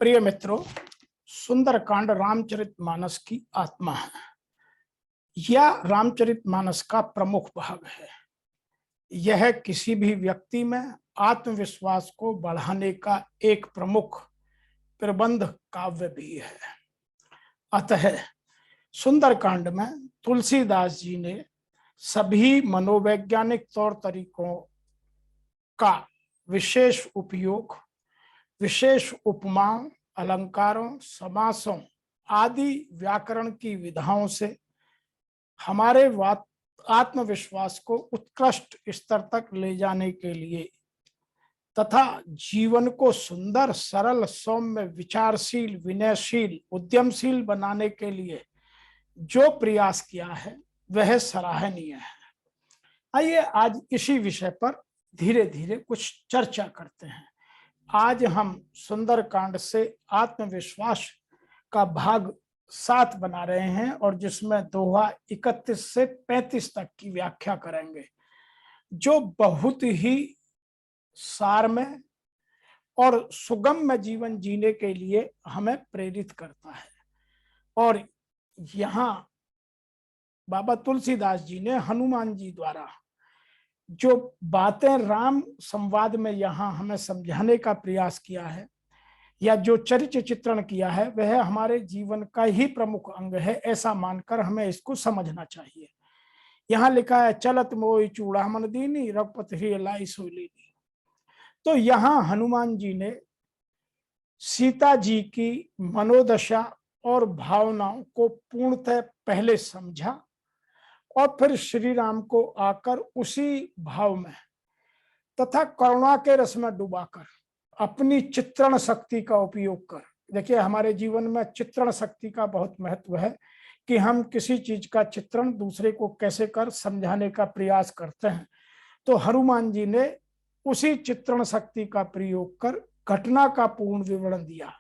प्रिय मित्रों, सुंदरकांड रामचरितमानस की आत्मा है। यह रामचरितमानस का प्रमुख भाग है। यह किसी भी व्यक्ति में आत्मविश्वास को बढ़ाने का एक प्रमुख प्रबंध काव्य भी है। अतः सुंदरकांड में तुलसीदास जी ने सभी मनोवैज्ञानिक तौर तरीकों का विशेष उपयोग, विशेष उपमाओं, अलंकारों, समासों आदि व्याकरण की विधाओं से हमारे आत्मविश्वास को उत्कृष्ट स्तर तक ले जाने के लिए तथा जीवन को सुंदर, सरल, सौम्य, विचारशील, विनयशील, उद्यमशील बनाने के लिए जो प्रयास किया है वह सराहनीय है। आइए आज इसी विषय पर धीरे धीरे कुछ चर्चा करते हैं। आज हम सुंदरकांड से आत्मविश्वास का भाग 7 बना रहे हैं और जिसमें दोहा 31 से 35 तक की व्याख्या करेंगे, जो बहुत ही सार में और सुगम्य जीवन जीने के लिए हमें प्रेरित करता है। और यहाँ बाबा तुलसीदास जी ने हनुमान जी द्वारा जो बातें राम संवाद में यहाँ हमें समझाने का प्रयास किया है या जो चरित्र चित्रण किया है वह हमारे जीवन का ही प्रमुख अंग है, ऐसा मानकर हमें इसको समझना चाहिए। यहाँ लिखा है, चलत मोई चूड़ा मन दीनी रघुपति लाई सोलीनी। तो यहाँ हनुमान जी ने सीता जी की मनोदशा और भावनाओं को पूर्णतः पहले समझा और फिर श्री राम को आकर उसी भाव में तथा करुणा के रस में डुबाकर अपनी चित्रण शक्ति का उपयोग कर, देखिए हमारे जीवन में चित्रण शक्ति का बहुत महत्व है कि हम किसी चीज का चित्रण दूसरे को कैसे कर समझाने का प्रयास करते हैं। तो हनुमान जी ने उसी चित्रण शक्ति का प्रयोग कर घटना का पूर्ण विवरण दिया।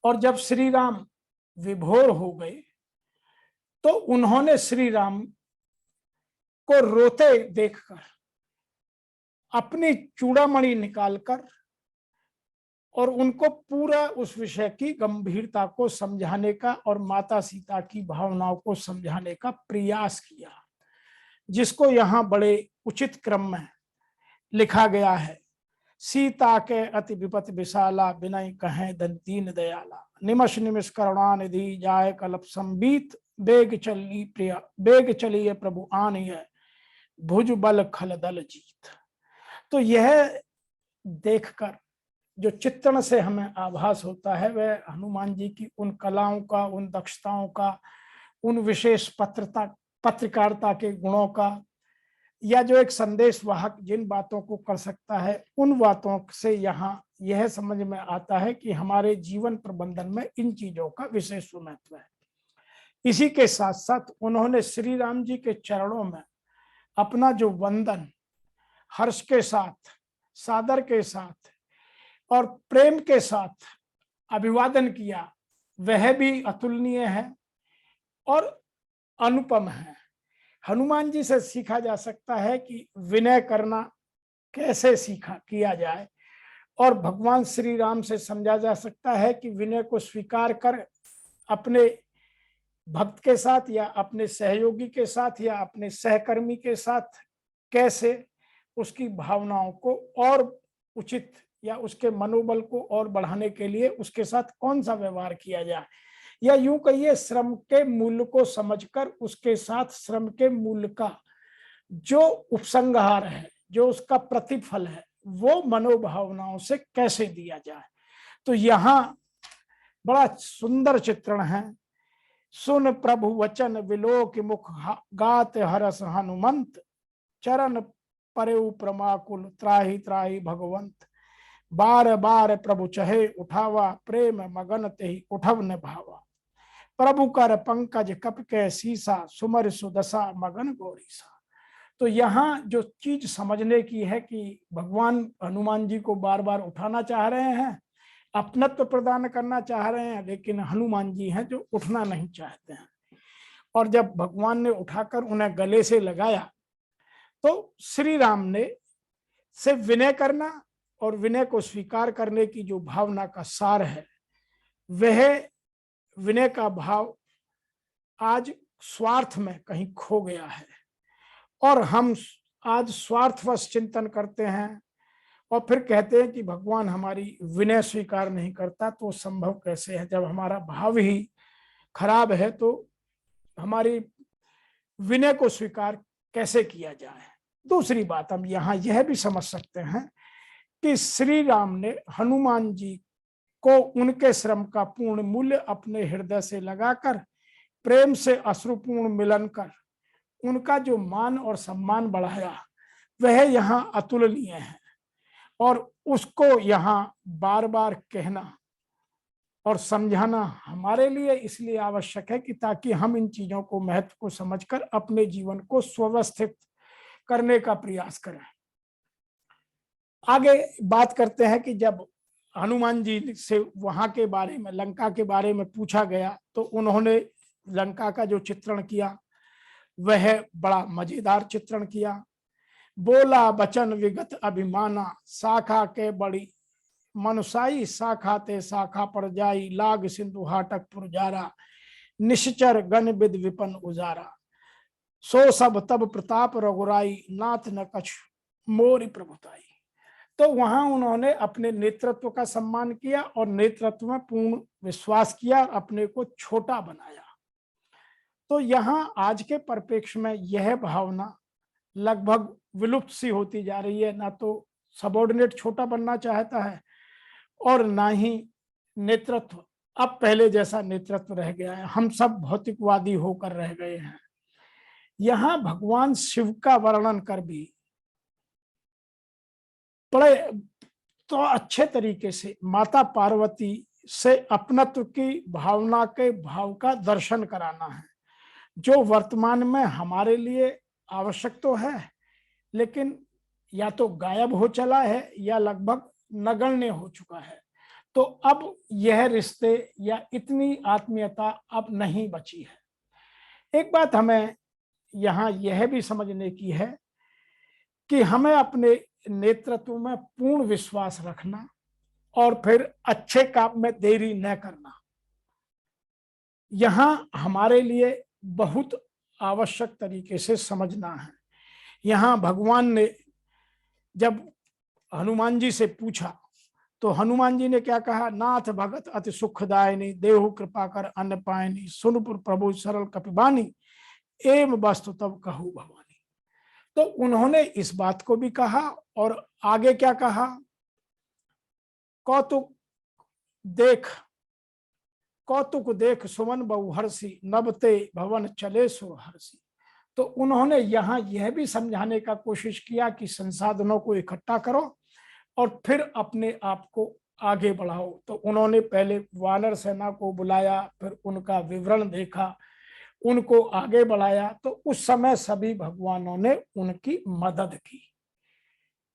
और जब श्री राम विभोर हो गए तो उन्होंने श्री राम को रोते देखकर अपनी चूड़ामणि निकालकर और उनको पूरा उस विषय की गंभीरता को समझाने का और माता सीता की भावनाओं को समझाने का प्रयास किया, जिसको यहाँ बड़े उचित क्रम में लिखा गया है। सीता के अति विपत विशाला, विनय कहें दंतीन दयाला, निमष निमिष करुणा निधि, जाय कल्प संबीत, बेग चलिए प्रभु आनिय, भुज बल खल दल जीत। तो यह देखकर जो चित्रण से हमें आभास होता है वह हनुमान जी की उन कलाओं का, उन दक्षताओं का, उन विशेष पत्रकारिता के गुणों का, या जो एक संदेश वाहक जिन बातों को कर सकता है उन बातों से यहाँ यह समझ में आता है कि हमारे जीवन प्रबंधन में इन चीजों का विशेष महत्व है। इसी के साथ साथ उन्होंने श्री राम जी के चरणों में अपना जो वंदन हर्ष के साथ, सादर के साथ और प्रेम के साथ अभिवादन किया वह भी अतुलनीय है और अनुपम है। हनुमान जी से सीखा जा सकता है कि विनय करना कैसे किया जाए, और भगवान श्री राम से समझा जा सकता है कि विनय को स्वीकार कर अपने भक्त के साथ या अपने सहयोगी के साथ या अपने सहकर्मी के साथ कैसे उसकी भावनाओं को और उचित या उसके मनोबल को और बढ़ाने के लिए उसके साथ कौन सा व्यवहार किया जाए, या यूं कहिए श्रम के मूल्य को समझकर उसके साथ श्रम के मूल्य का जो उपसंहार है, जो उसका प्रतिफल है, वो मनोभावनाओं से कैसे दिया जाए। तो यहाँ बड़ा सुंदर चित्रण है। सुन प्रभु वचन विलोक मुख, गात हरस हनुमंत, चरण परेउ प्रमाकुल, त्राहि त्राहि भगवंत, बार बार प्रभु चहे उठावा, प्रेम मगन तेहि उठव न भावा, प्रभु कर पंकज कप के सीसा, सुमर सुदशा मगन गौरीसा। तो यहाँ जो चीज समझने की है कि भगवान हनुमान जी को बार बार उठाना चाह रहे हैं, अपनत्व प्रदान करना चाह रहे हैं, लेकिन हनुमान जी हैं जो उठना नहीं चाहते हैं। और जब भगवान ने उठाकर उन्हें गले से लगाया तो श्री राम ने से विनय करना और विनय को स्वीकार करने की जो भावना का सार है, वह विनय का भाव आज स्वार्थ में कहीं खो गया है। और हम आज स्वार्थवश चिंतन करते हैं और फिर कहते हैं कि भगवान हमारी विनय स्वीकार नहीं करता। तो संभव कैसे है? जब हमारा भाव ही खराब है तो हमारी विनय को स्वीकार कैसे किया जाए? दूसरी बात हम यहाँ यह भी समझ सकते हैं कि श्री राम ने हनुमान जी को उनके श्रम का पूर्ण मूल्य अपने हृदय से लगाकर प्रेम से अश्रुपूर्ण मिलन कर उनका जो मान और सम्मान बढ़ाया, वह यहाँ अतुलनीय है। और उसको यहाँ बार बार कहना और समझाना हमारे लिए इसलिए आवश्यक है कि ताकि हम इन चीजों को महत्व को समझकर अपने जीवन को सुव्यवस्थित करने का प्रयास करें। आगे बात करते हैं कि जब हनुमान जी से वहां के बारे में, लंका के बारे में पूछा गया तो उन्होंने लंका का जो चित्रण किया वह बड़ा मजेदार चित्रण किया। बोला बचन विगत अभिमाना, शाखा के बड़ी मनुसाई, शाखा ते शाखा पर जाई, लाग सिंधु हाटक पुरजारा, निश्चर गण विद विपन उजारा, सो सब तब प्रताप रघुराई, नाथ न कछ मोरी प्रभुताई। तो वहां उन्होंने अपने नेतृत्व का सम्मान किया और नेतृत्व में पूर्ण विश्वास किया और अपने को छोटा बनाया। तो यहाँ आज के परिप्रेक्ष्य में यह भावना लगभग विलुप्त सी होती जा रही है। ना तो सबॉर्डिनेट छोटा बनना चाहता है और ना ही नेतृत्व अब पहले जैसा नेतृत्व रह गया है। हम सब भौतिकवादी होकर रह गए हैं। यहाँ भगवान शिव का वर्णन कर भी बड़े तो अच्छे तरीके से माता पार्वती से अपनत्व की भावना के भाव का दर्शन कराना है, जो वर्तमान में हमारे लिए आवश्यक तो है लेकिन या तो गायब हो चला है या लगभग नगण्य हो चुका है। तो अब यह रिश्ते या इतनी आत्मीयता अब नहीं बची है। एक बात हमें यहाँ यह भी समझने की है कि हमें अपने नेतृत्व में पूर्ण विश्वास रखना और फिर अच्छे काम में देरी न करना, यहाँ हमारे लिए बहुत आवश्यक तरीके से समझना है। यहाँ भगवान ने जब हनुमान जी से पूछा तो हनुमान जी ने क्या कहा? नाथ भगत अति सुखदायनी, देहु कृपा कर अन्न पायनी, सुनपुर प्रभु सरल कपिबानी, एम वस्तु तब कहू भवानी। तो उन्होंने इस बात को भी कहा और आगे क्या कहा? कौतुक देख सुमन बहु हर्षि, नबते भवन चले सुर हर्षि। तो उन्होंने यहाँ यह भी समझाने का कोशिश किया कि संसाधनों को इकट्ठा करो और फिर अपने आप को आगे बढ़ाओ। तो उन्होंने पहले वानर सेना को बुलाया, फिर उनका विवरण देखा, उनको आगे बढ़ाया। तो उस समय सभी भगवानों ने उनकी मदद की,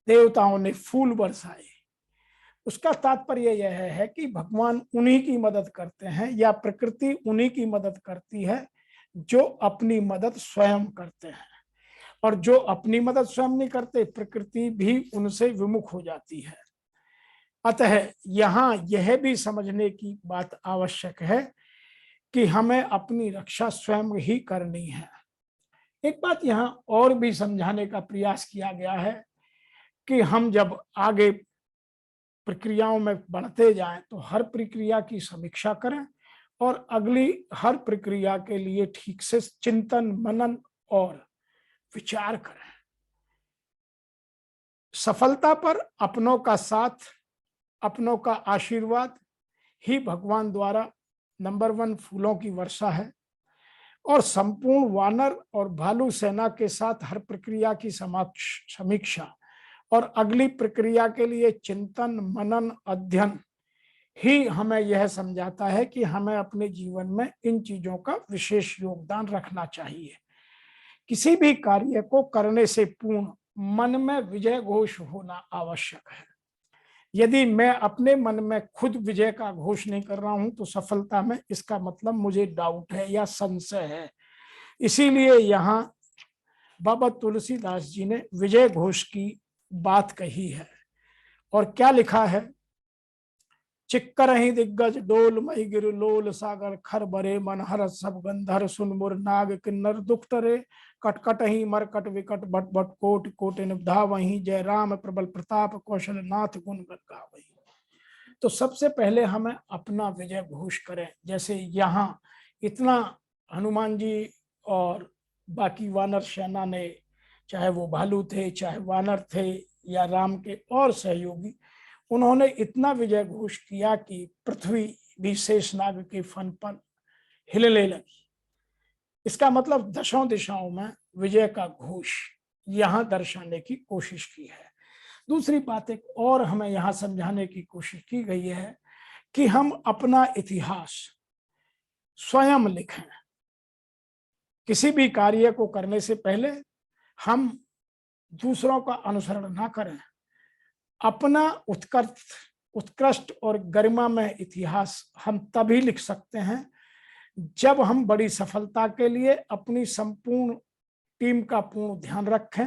देवताओं ने फूल बरसाए। उसका तात्पर्य यह है कि भगवान उन्हीं की मदद करते हैं या प्रकृति उन्हीं की मदद करती है जो अपनी मदद स्वयं करते हैं, और जो अपनी मदद स्वयं नहीं करते प्रकृति भी उनसे विमुख हो जाती है। अतः यहाँ यह भी समझने की बात आवश्यक है कि हमें अपनी रक्षा स्वयं ही करनी है। एक बात यहाँ और भी समझाने का प्रयास किया गया है कि हम जब आगे प्रक्रियाओं में बढ़ते जाएं तो हर प्रक्रिया की समीक्षा करें और अगली हर प्रक्रिया के लिए ठीक से चिंतन मनन और विचार करें। सफलता पर अपनों का साथ, अपनों का आशीर्वाद ही भगवान द्वारा नंबर 1 फूलों की वर्षा है। और संपूर्ण वानर और भालू सेना के साथ हर प्रक्रिया की समीक्षा और अगली प्रक्रिया के लिए चिंतन मनन अध्ययन ही हमें यह समझाता है कि हमें अपने जीवन में इन चीजों का विशेष योगदान रखना चाहिए। किसी भी कार्य को करने से पूर्ण मन में विजय घोष होना आवश्यक है। यदि मैं अपने मन में खुद विजय का घोष नहीं कर रहा हूं तो सफलता में इसका मतलब मुझे डाउट है या संशय है। इसीलिए यहाँ बाबा तुलसीदास जी ने विजय घोष की बात कही है और क्या लिखा है, चिक्कर ही दिग्गज डोल मही गिर लोल सागर खर बरे मन हर सब गंधर सुन मुर नाग किन्नर दुख टरे कटकट ही मरकट विकट भट भट कोट कोटिन धावहि जय राम प्रबल प्रताप कौशल नाथ गुण गावहि। तो सबसे पहले हमें अपना विजय घोष करें। जैसे यहाँ इतना हनुमान जी और बाकी वानर सेना ने, चाहे वो भालू थे चाहे वानर थे या राम के और सहयोगी, उन्होंने इतना विजय घोष किया कि पृथ्वी भी शेषनाग के फन पर हिलने लगी। इसका मतलब दशों दिशाओं में विजय का घोष यहां दर्शाने की कोशिश की है। दूसरी बात एक और हमें यहां समझाने की कोशिश की गई है कि हम अपना इतिहास स्वयं लिखें। किसी भी कार्य को करने से पहले हम दूसरों का अनुसरण ना करें। अपना उत्कृष्ट और गरिमामय इतिहास हम तभी लिख सकते हैं जब हम बड़ी सफलता के लिए अपनी संपूर्ण टीम का पूर्ण ध्यान रखें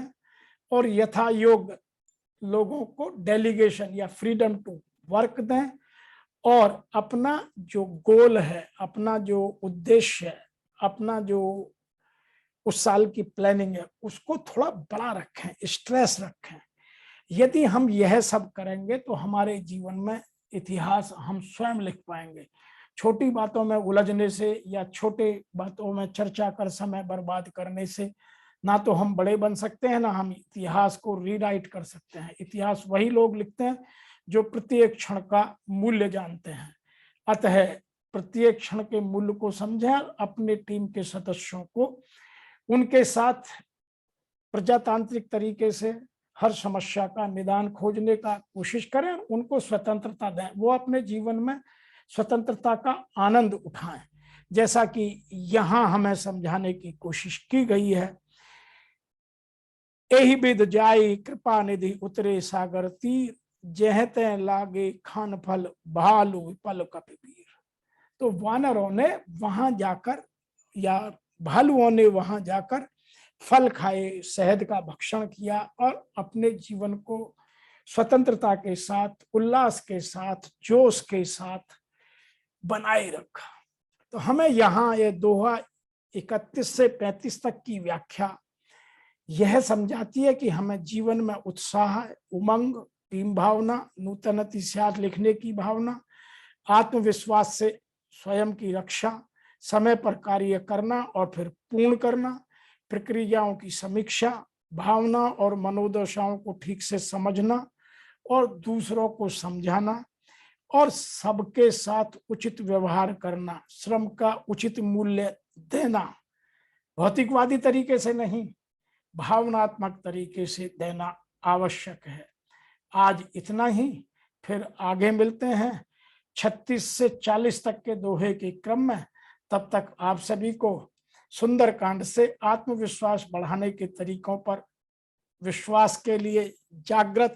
और यथा योग्य लोगों को डेलीगेशन या फ्रीडम टू वर्क दें और अपना जो गोल है, अपना जो उद्देश्य है, अपना जो उस साल की प्लानिंग है, उसको थोड़ा बड़ा रखें, स्ट्रेस रखें। यदि हम यह सब करेंगे तो हमारे जीवन में इतिहास हम स्वयं लिख पाएंगे। छोटी बातों में उलझने से या छोटे बातों में चर्चा कर समय बर्बाद करने से ना तो हम बड़े बन सकते हैं, ना हम इतिहास को रीराइट कर सकते हैं। इतिहास वही लोग लिखते हैं जो प्रत्येक क्षण का मूल्य जानते हैं। अतः प्रत्येक क्षण के मूल्य को समझें, अपने टीम के सदस्यों को उनके साथ प्रजातांत्रिक तरीके से हर समस्या का निदान खोजने का कोशिश करें, उनको स्वतंत्रता दें, वो अपने जीवन में स्वतंत्रता का आनंद उठाएं। जैसा कि यहां हमें समझाने की कोशिश की गई है, एहि बिध जाई कृपा निधि उतरे सागर तीर जहते लागे खान फल भालू पल कपिवीर। तो वानरों ने वहां जाकर या भालुओं ने वहां जाकर फल खाए, शहद का भक्षण किया और अपने जीवन को स्वतंत्रता के साथ, उल्लास के साथ, जोश के साथ बनाए रखा। तो हमें यहाँ ये दोहा 31 से 35 तक की व्याख्या यह समझाती है कि हमें जीवन में उत्साह, उमंग, टीम भावना, नूतन इतिहास लिखने की भावना, आत्मविश्वास से स्वयं की रक्षा, समय पर कार्य करना और फिर पूर्ण करना, प्रक्रियाओं की समीक्षा, भावना और मनोदशाओं को ठीक से समझना और दूसरों को समझाना और सबके साथ उचित व्यवहार करना, श्रम का उचित मूल्य देना, भौतिकवादी तरीके से नहीं, भावनात्मक तरीके से देना आवश्यक है। आज इतना ही, फिर आगे मिलते हैं 36 से 40 तक के दोहे के क्रम में। तब तक आप सभी को सुंदरकांड से आत्मविश्वास बढ़ाने के तरीकों पर विश्वास के लिए जागृत